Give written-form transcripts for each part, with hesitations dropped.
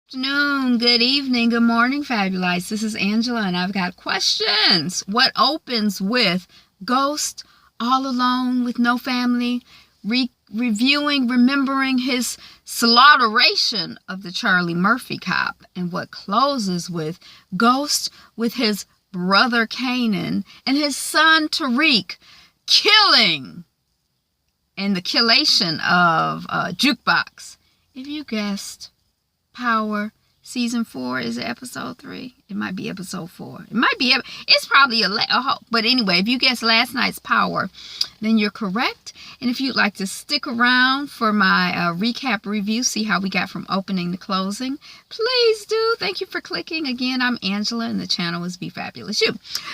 Afternoon, good evening, good morning, Fabulous. This is Angela, and I've got questions. What opens with Ghost all alone with no family, remembering his slaughteration of the Charlie Murphy cop, and what closes with Ghost with his brother Kanan and his son Tariq killing and the killation of Jukebox. If you guessed Power season 4, is it episode 3? It might be episode 4. It might be. It's probably but anyway, if you guessed last night's Power, then you're correct. And if you'd like to stick around for my recap review, see how we got from opening to closing, please do. Thank you for clicking. Again, I'm Angela, and the channel is Be Fabulous You.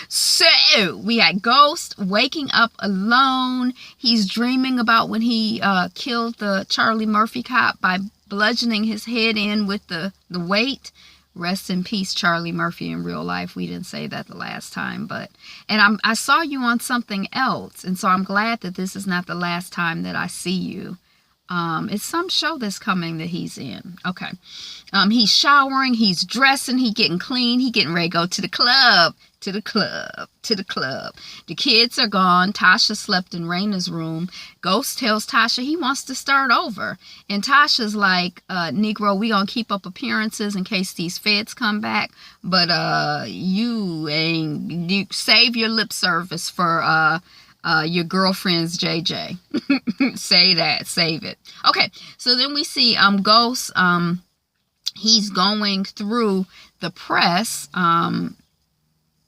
So we had Ghost waking up alone. He's dreaming about when he killed the Charlie Murphy cop by bludgeoning his head in with the weight. Rest in peace, Charlie Murphy, in real life. We didn't say that the last time, and I saw you on something else, and so I'm glad that this is not the last time that I see you. It's some show that's coming that he's in. Okay. He's showering, he's dressing, he getting clean, he getting ready to go to the club. The kids are gone. Tasha slept in Raina's room. Ghost tells Tasha he wants to start over. And Tasha's like, Negro, we gonna keep up appearances in case these feds come back. But you save your lip service for your girlfriend's JJ. Say that, save it. Okay, so then we see Ghost, he's going through the press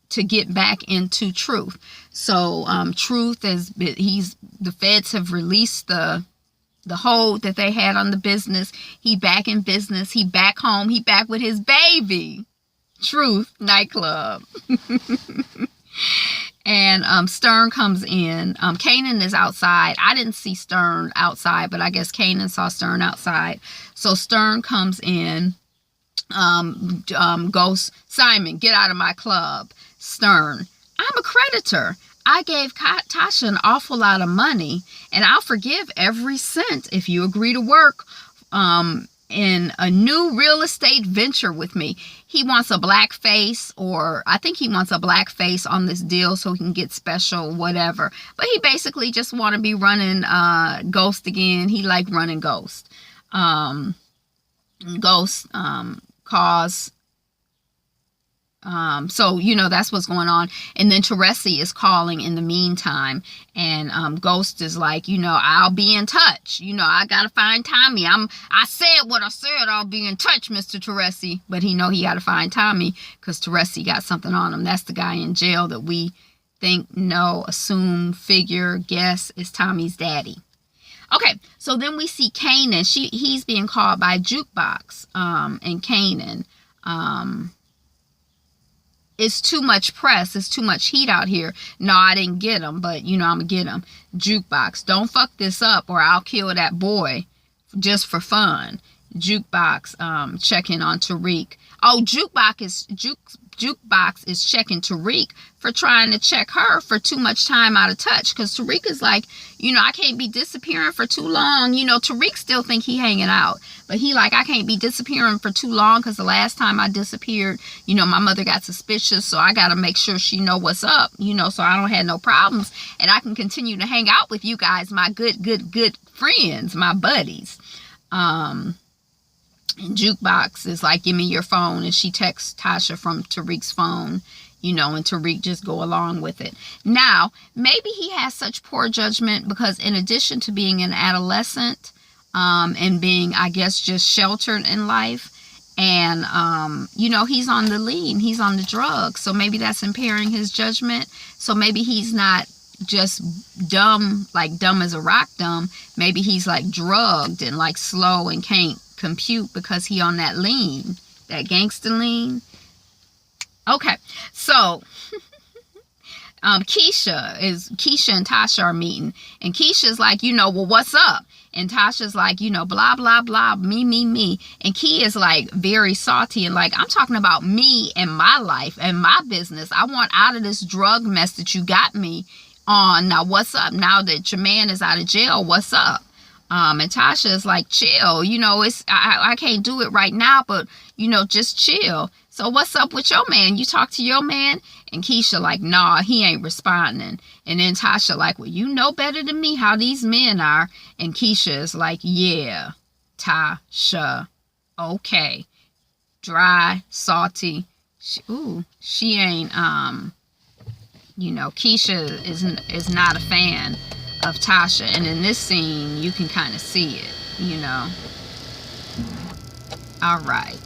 to get back into Truth. So Truth is, the feds have released the hold that they had on the business. He back in business, he back home, he back with his baby. Truth nightclub. And Stern comes in. Kanan is outside. I didn't see Stern outside, but I guess Kanan saw Stern outside. So Stern comes in. Ghost, Simon, get out of my club. Stern, I'm a creditor. I gave Tasha an awful lot of money, and I'll forgive every cent if you agree to work in a new real estate venture with me. He wants a black face, or I think he wants a black face on this deal so he can get special, whatever. But he basically just want to be running Ghost again. He like running Ghost. Ghost cause. So, that's what's going on. And then Teresi is calling in the meantime. And Ghost is like, I'll be in touch. I got to find Tommy. I said what I said. I'll be in touch, Mr. Teresi. But he got to find Tommy because Teresi got something on him. That's the guy in jail that we think, assume, figure, guess is Tommy's daddy. Okay, so then we see Kanan. He's being called by Jukebox. And Kanan, it's too much press. It's too much heat out here. No, I didn't get him, but, I'm going to get him. Jukebox, don't fuck this up or I'll kill that boy just for fun. Jukebox, checking on Tariq. Oh, Jukebox is checking Tariq for trying to check her for too much time out of touch. Because Tariq is like, I can't be disappearing for too long. Tariq still think he hanging out. But he like, I can't be disappearing for too long because the last time I disappeared, my mother got suspicious. So I got to make sure she know what's up, so I don't have no problems. And I can continue to hang out with you guys, my good friends, my buddies. And Jukebox is like, give me your phone. And she texts Tasha from Tariq's phone, and Tariq just go along with it. Now, maybe he has such poor judgment because in addition to being an adolescent and being, I guess, just sheltered in life, and, he's on the lean, he's on the drugs. So maybe that's impairing his judgment. So maybe he's not just dumb, like dumb as a rock dumb. Maybe he's like drugged and like slow and can't compute because he on that lean, that gangster lean. Okay, so Keisha and Tasha are meeting, and Keisha's like, well, what's up? And Tasha's like, blah blah blah, me, and Key is like very salty and like, I'm talking about me and my life and my business. I want out of this drug mess that you got me on. Now what's up? Now that your man is out of jail, what's up? And Tasha is like, chill, you know, I can't do it right now, but, you know, just chill. So what's up with your man? You talk to your man? And Keisha like, nah, he ain't responding. And then Tasha like, well, you know better than me how these men are. And Keisha is like, yeah, Tasha, okay. Dry, salty. She ain't, you know, Keisha is not a fan of Tasha. And in this scene, you can kind of see it, you know. All right.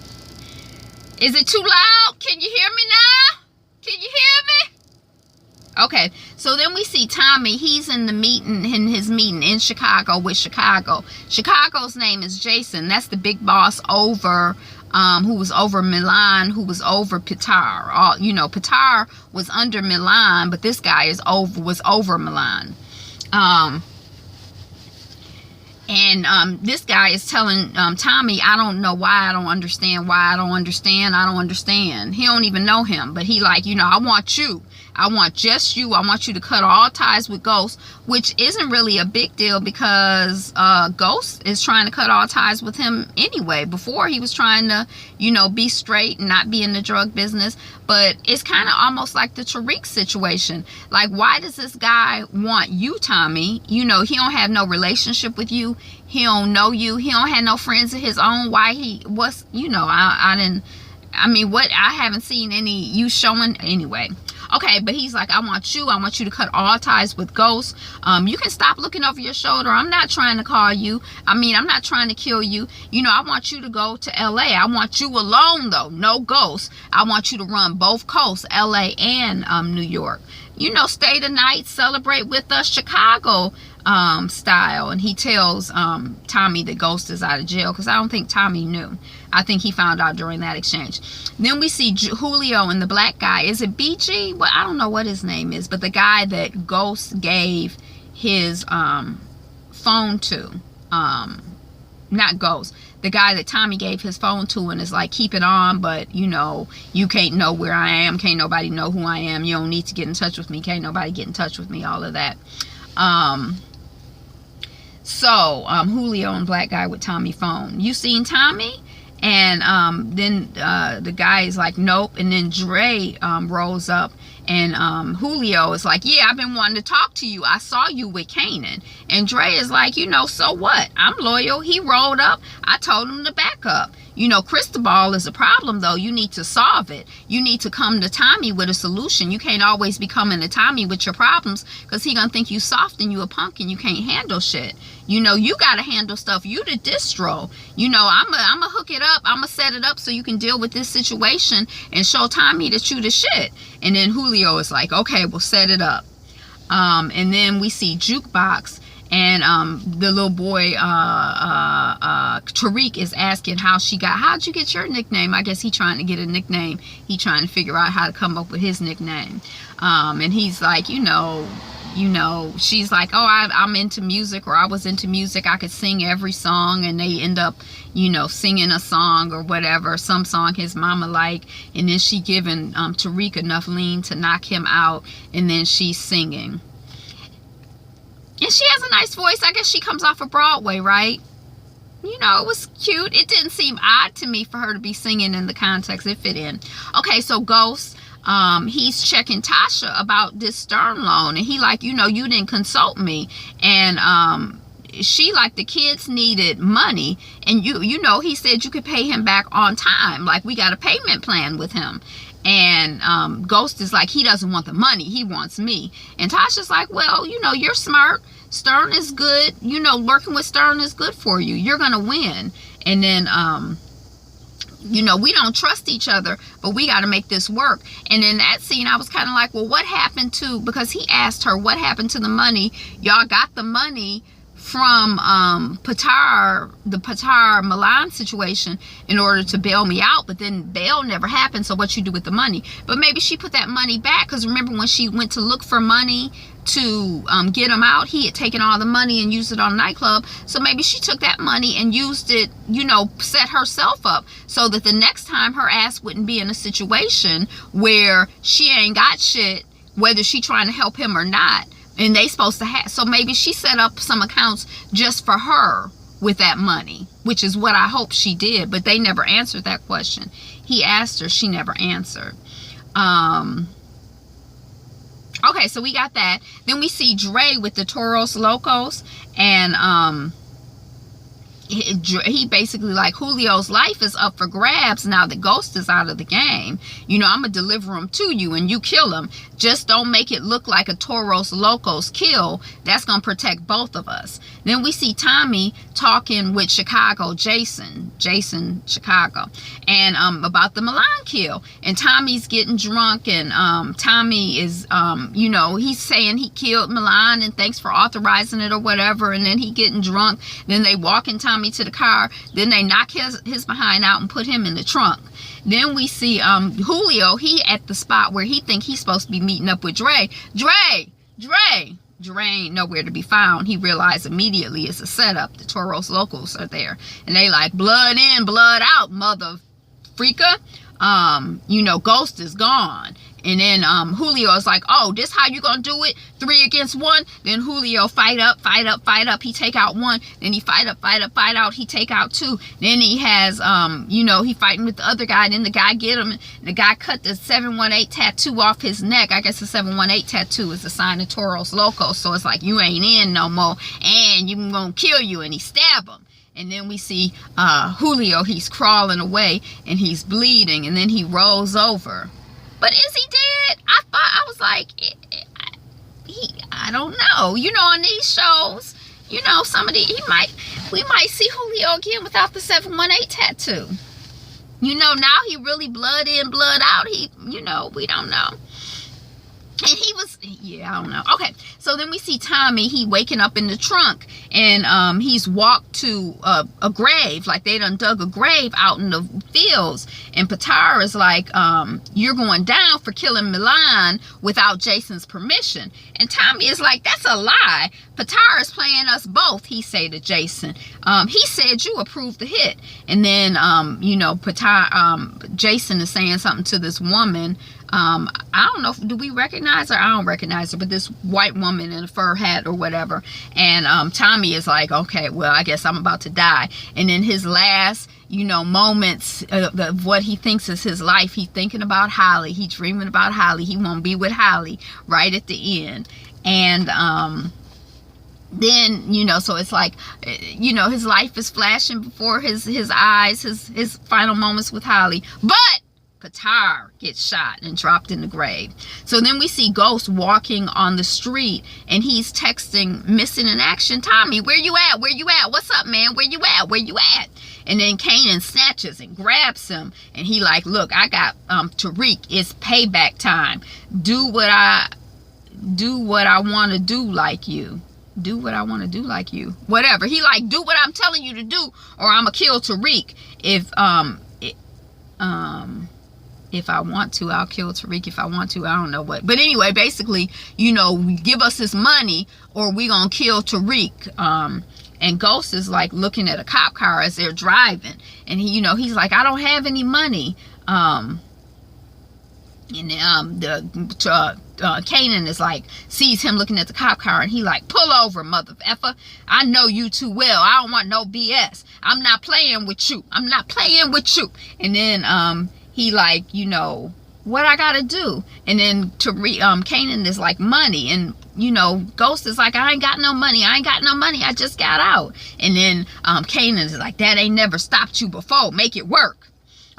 Is it too loud? Can you hear me now? Can you hear me? Okay, so then we see Tommy. He's in his meeting in Chicago with Chicago. Chicago's name is Jason. That's the big boss over, who was over Milan, who was over Pitar. You know, Pitar was under Milan, but this guy was over Milan. This guy is telling Tommy, I don't know why, I don't understand why, I don't understand. He don't even know him, but he like, you know, I want you. I want just you. I want you to cut all ties with Ghost, which isn't really a big deal because Ghost is trying to cut all ties with him anyway. Before he was trying to, you know, be straight and not be in the drug business. But it's kind of almost like the Tariq situation. Like, why does this guy want you, Tommy? You know, he don't have no relationship with you. He don't know you. He don't have no friends of his own. Why he was, you know, I haven't seen any you showing anyway. Okay, but he's like, I want you to cut all ties with Ghost. You can stop looking over your shoulder. I'm not trying to call you. I'm not trying to kill you. You know, I want you to go to LA. I want you alone though, no Ghost. I want you to run both coasts, LA and New York. You know, stay the night, celebrate with us, Chicago style. And he tells Tommy that Ghost is out of jail, because I don't think Tommy knew. I think he found out during that exchange. Then we see Julio and the black guy. Is it BG? Well, I don't know what his name is, but the guy that Ghost gave his phone to. Not Ghost. The guy that Tommy gave his phone to and is like, keep it on, but, you know, you can't know where I am. Can't nobody know who I am. You don't need to get in touch with me. Can't nobody get in touch with me. All of that. Julio and black guy with Tommy phone. You seen Tommy? And then the guy is like, nope. And then Dre rolls up, and Julio is like, yeah, I've been wanting to talk to you. I saw you with Kanan. And Dre is like, you know, so what? I'm loyal. He rolled up. I told him to back up. You know, Cristobal is a problem, though. You need to solve it. You need to come to Tommy with a solution. You can't always be coming to Tommy with your problems, because he gonna think you soft and you a punk and you can't handle shit. You know, you gotta handle stuff. You the distro. You know, I'ma hook it up. I'ma set it up so you can deal with this situation and show Tommy that you the shit. And then Julio is like, okay, we'll set it up. And then we see Jukebox, and the little boy Tariq is asking how'd you get your nickname? I guess he trying to get a nickname. He trying to figure out how to come up with his nickname. And he's like, you know, she's like, oh, I'm into music, or I was into music. I could sing every song. And they end up, you know, singing a song or whatever, some song his mama like. And then she giving Tariq enough lean to knock him out. And then she's singing. And she has a nice voice. I guess she comes off of Broadway, right? You know, it was cute. It didn't seem odd to me for her to be singing in the context. It fit in. Okay, so Ghost, he's checking Tasha about this Stern loan. And he like, you know, you didn't consult me. And she like, the kids needed money. And you know, he said you could pay him back on time. Like, we got a payment plan with him. And Ghost is like, he doesn't want the money, he wants me. And Tasha's like, well, you know, you're smart. Stern is good. You know, working with Stern is good for you. You're gonna win. And then you know, we don't trust each other, but we got to make this work. And in that scene, I was kind of like, well, what happened to, because he asked her what happened to the money. Y'all got the money from Pitar, the Pitar Milan situation, in order to bail me out, but then bail never happened. So what you do with the money? But maybe she put that money back, because remember when she went to look for money to get him out, he had taken all the money and used it on a nightclub. So maybe she took that money and used it, you know, set herself up so that the next time her ass wouldn't be in a situation where she ain't got shit, whether she trying to help him or not. And they supposed to have, so maybe she set up some accounts just for her with that money, which is what I hope she did, but they never answered that question. He asked her, she never answered. Okay, so we got that. Then we see Dre with the Toros Locos, and he basically like, Julio's life is up for grabs now that Ghost is out of the game. You know, I'm gonna deliver him to you and you kill him. Just don't make it look like a Toros Locos kill. That's gonna protect both of us. Then we see Tommy talking with Chicago Jason Chicago, and about the Milan kill. And Tommy's getting drunk, and Tommy is you know, he's saying he killed Milan and thanks for authorizing it or whatever. And then he getting drunk. Then they walking Tommy to the car. Then they knock his behind out and put him in the trunk. Then we see Julio, he at the spot where he think he's supposed to be meeting up with Dre. Dre ain't nowhere to be found. He realized immediately it's a setup. The Toros Locals are there. And they like, blood in, blood out, mother freaka. You know, Ghost is gone. And then Julio is like, oh, this how you gonna do it? 3 against 1? Then Julio fight up. He take out 1. Then he fight out. He take out 2. Then he has, you know, he fighting with the other guy. Then the guy get him. The guy cut the 718 tattoo off his neck. I guess the 718 tattoo is the sign of Toros Locos. So it's like, you ain't in no more. And you gonna kill you. And he stab him. And then we see Julio, he's crawling away. And he's bleeding. And then he rolls over. But is he dead? I was like, I don't know. You know, on these shows, you know, we might see Julio again without the 718 tattoo. You know, now he really blood in, blood out. You know, we don't know. And he was, yeah, I don't know. Okay, so then we see Tommy, he waking up in the trunk, and he's walked to a grave, like they done dug a grave out in the fields. And Pitar is like, you're going down for killing Milan without Jason's permission. And Tommy is like, that's a lie. Pitar is playing us both, he say to Jason. He said you approved the hit. And then, you know, Pitar, Jason is saying something to this woman. I don't know, do we recognize her? I don't recognize her, but this white woman in a fur hat or whatever. And Tommy is like, okay, well, I guess I'm about to die. And in his last, you know, moments of what he thinks is his life, he thinking about Holly. He dreaming about Holly. He won't be with Holly right at the end. And then, you know, so it's like, you know, his life is flashing before his eyes, his final moments with Holly. But Pitar gets shot and dropped in the grave. So then we see Ghost walking on the street, and he's texting Missing in Action Tommy, where you at? Where you at? What's up, man? Where you at? Where you at? And then Kanan snatches and grabs him, and he like, look, I got Tariq. It's payback time. Do what I want to do like you. Do what I want to do like you. Whatever. He like, do what I'm telling you to do, or I'm gonna kill Tariq. If I want to, I'll kill Tariq. If I want to, I don't know what. But anyway, basically, you know, give us his money or we gonna kill Tariq. And Ghost is like looking at a cop car as they're driving. And he, you know, he's like, I don't have any money. Kanan is like, sees him looking at the cop car, and he like, pull over, mother effer. I know you too well. I don't want no BS. I'm not playing with you. I'm not playing with you. And then he like, you know, what I gotta do? And then Kanan is like, money. And you know, Ghost is like, I ain't got no money. I ain't got no money. I just got out. And then Kanan is like, that ain't never stopped you before. Make it work.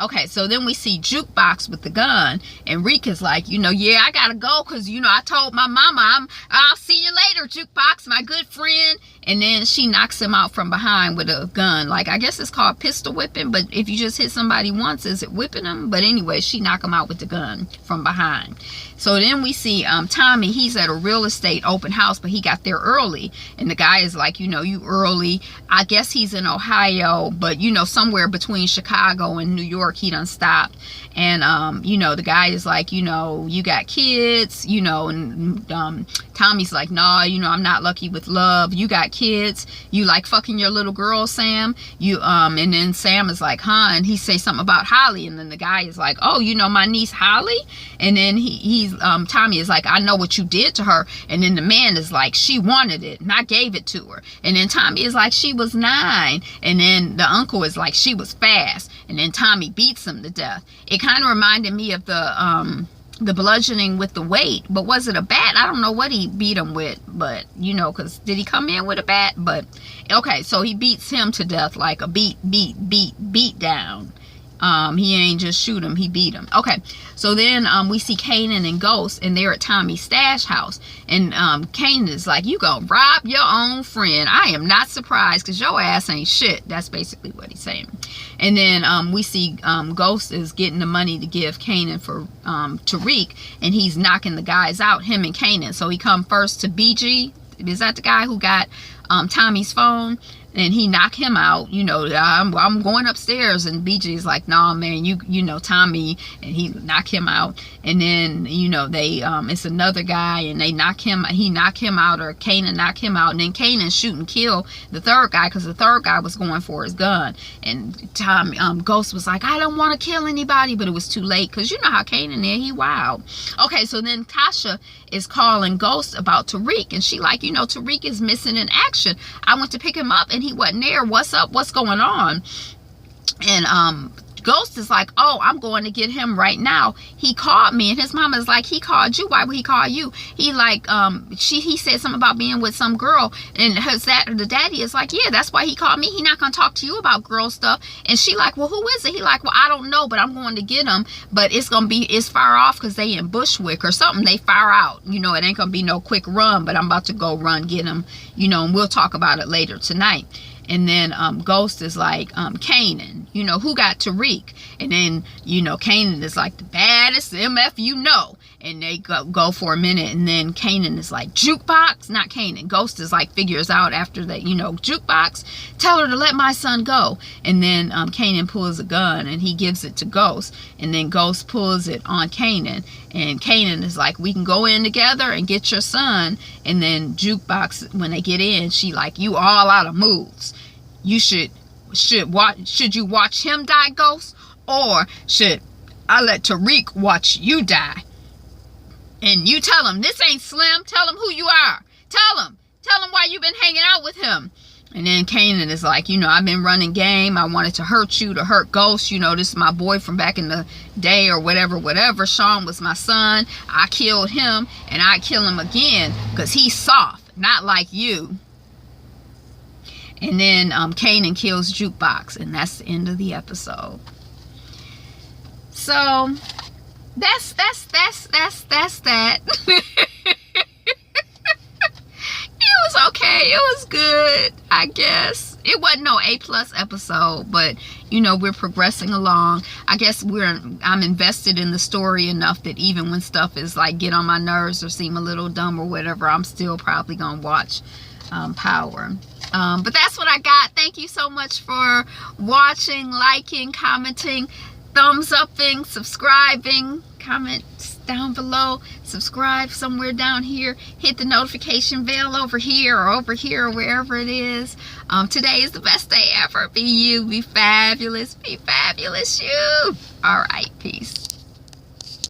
Okay, so then we see Jukebox with the gun, and Rika's like, you know, yeah, I gotta go, because, you know, I told my mama, I'll see you later, Jukebox, my good friend. And then she knocks him out from behind with a gun. Like, I guess it's called pistol whipping, but if you just hit somebody once, is it whipping them? But anyway, she knock him out with the gun from behind. So then we see Tommy, he's at a real estate open house, but he got there early. And the guy is like, you know, you early. I guess he's in Ohio, but, you know, somewhere between Chicago and New York. work. He done stopped. And you know, the guy is like, you know, you got kids, you know, and Tommy's like, nah, you know, I'm not lucky with love. You got kids, you like fucking your little girl, Sam. You and then Sam is like, huh? And he say something about Holly, and then the guy is like, oh, you know my niece Holly? And then Tommy is like, I know what you did to her. And then the man is like, she wanted it and I gave it to her. And then Tommy is like, she was 9. And then the uncle is like, she was fast. And then Tommy beats him to death. It kind of reminded me of the bludgeoning with the weight, but was it a bat? I don't know what he beat him with, but you know, because did he come in with a bat? But okay, so he beats him to death like a beat down. He ain't just shoot him, he beat him. Okay, so then we see Kanan and Ghost, and they're at Tommy's stash house. And Kanan is like, you gonna rob your own friend. I am not surprised, because your ass ain't shit. That's basically what he's saying. And then we see Ghost is getting the money to give Kanan for Tariq, and he's knocking the guys out, him and Kanan. So he come first to BG. Is that the guy who got Tommy's phone? And he knocked him out, you know, I'm going upstairs. And BG is like, nah, man, you know, Tommy. And he knocked him out. And then, you know, they, it's another guy, and he knock him out, or Kanan knock him out. And then Kanan shoot and kill the third guy, because the third guy was going for his gun. And Tommy, Ghost was like, I don't want to kill anybody, but it was too late, because you know how Kanan is, he wild. Okay, so then Tasha is calling Ghost about Tariq, and she like, you know, Tariq is missing in action. I went to pick him up, and he wasn't there. What's up? What's going on? And Ghost is like, oh, I'm going to get him right now. He called me. And his mama is like, he called you? Why would he call you? He like, he said something about being with some girl. And the daddy is like, yeah, that's why he called me. He not going to talk to you about girl stuff. And she like, well, who is it? He like, well, I don't know, but I'm going to get him. But it's far off, because they in Bushwick or something. They far out. You know, it ain't going to be no quick run, but I'm about to go run, get him, you know, and we'll talk about it later tonight. And then Ghost is like, Kanan, you know, who got Tariq? And then, you know, Kanan is like, the baddest MF you know. And they go for a minute, and then Kanan is like, jukebox? Not Kanan. Ghost is like, figures out after that, you know, jukebox? Tell her to let my son go. And then Kanan pulls a gun, and he gives it to Ghost. And then Ghost pulls it on Kanan. And Kanan is like, we can go in together and get your son. And then Jukebox, when they get in, she like, you all out of moves. You should you watch him die, Ghost? Or should I let Tariq watch you die? And you tell him, this ain't Slim. Tell him who you are. Tell him why you've been hanging out with him. And then Kanan is like, you know, I've been running game. I wanted to hurt you, to hurt Ghost. You know, this is my boy from back in the day, or whatever. Sean was my son. I killed him, and I'd kill him again, because he's soft, not like you. And then Kanan kills Jukebox, and that's the end of the episode. So that's that. It was okay. It was good, I guess. It wasn't no A+ episode, but you know, we're progressing along. I guess I'm invested in the story enough that even when stuff is like get on my nerves or seem a little dumb or whatever, I'm still probably gonna watch Power. But that's what I got. Thank you so much for watching, liking, commenting, thumbs upping, subscribing. Comments down below, subscribe somewhere down here, hit the notification bell over here or wherever it is. Today is the best day ever. Be you, be fabulous, you. All right, peace.